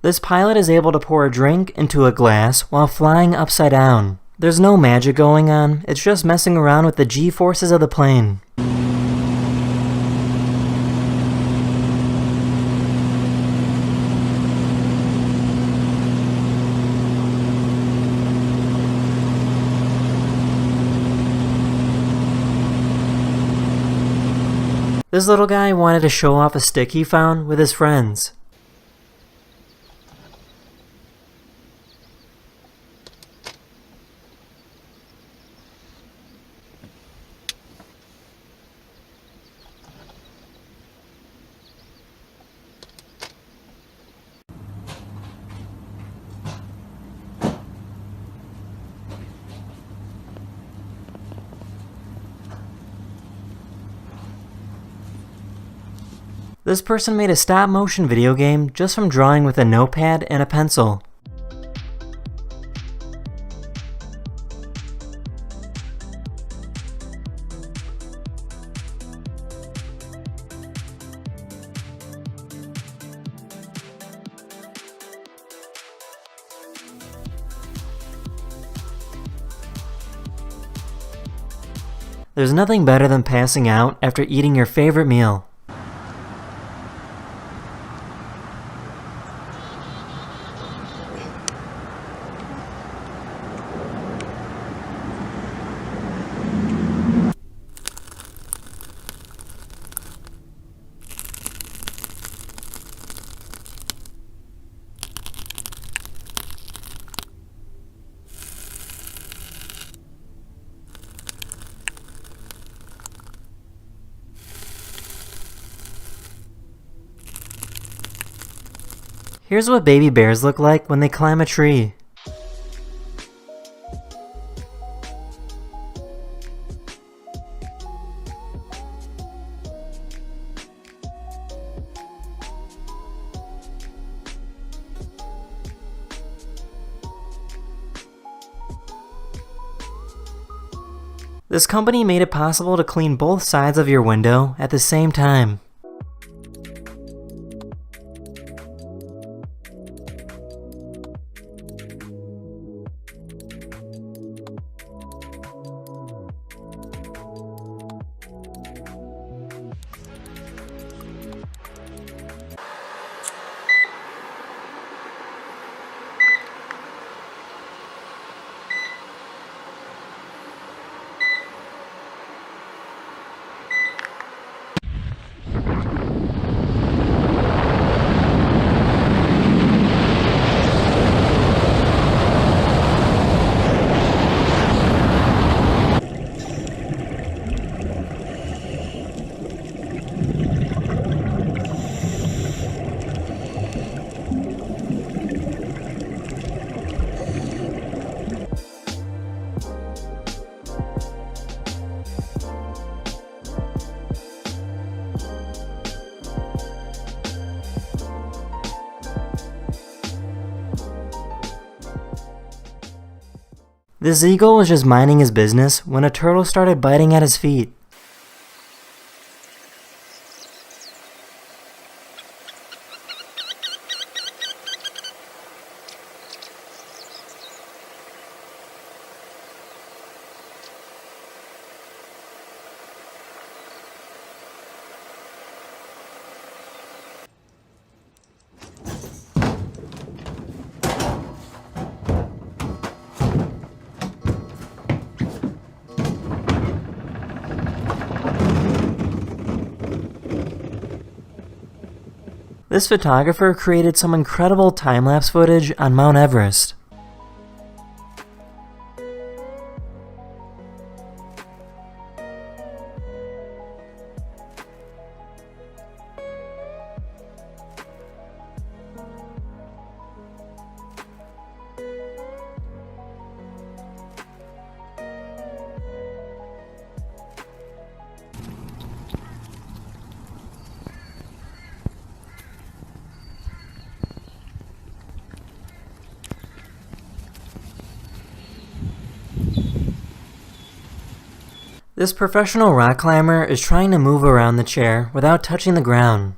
This pilot is able to pour a drink into a glass while flying upside down. There's no magic going on, it's just messing around with the G-forces of the plane. This little guy wanted to show off a stick he found with his friends. This person made a stop-motion video game just from drawing with a notepad and a pencil. There's nothing better than passing out after eating your favorite meal. Here's what baby bears look like when they climb a tree. This company made it possible to clean both sides of your window at the same time. This eagle was just minding his business when a turtle started biting at his feet. This photographer created some incredible time-lapse footage on Mount Everest. This professional rock climber is trying to move around the chair without touching the ground.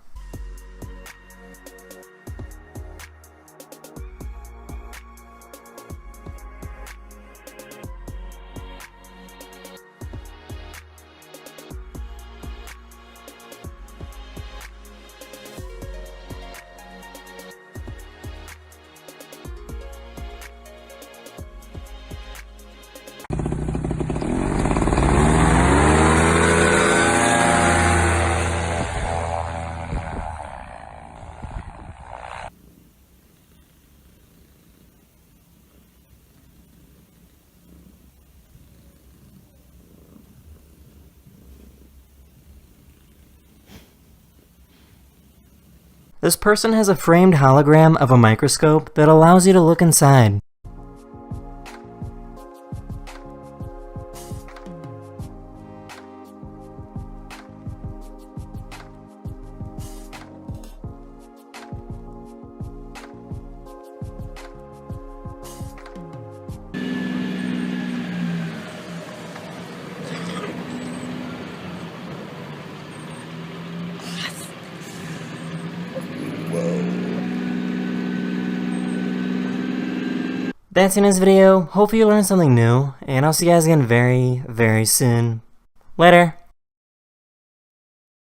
This person has a framed hologram of a microscope that allows you to look inside. That's in this video. Hopefully you learned something new, and I'll see you guys again very, very soon. Later!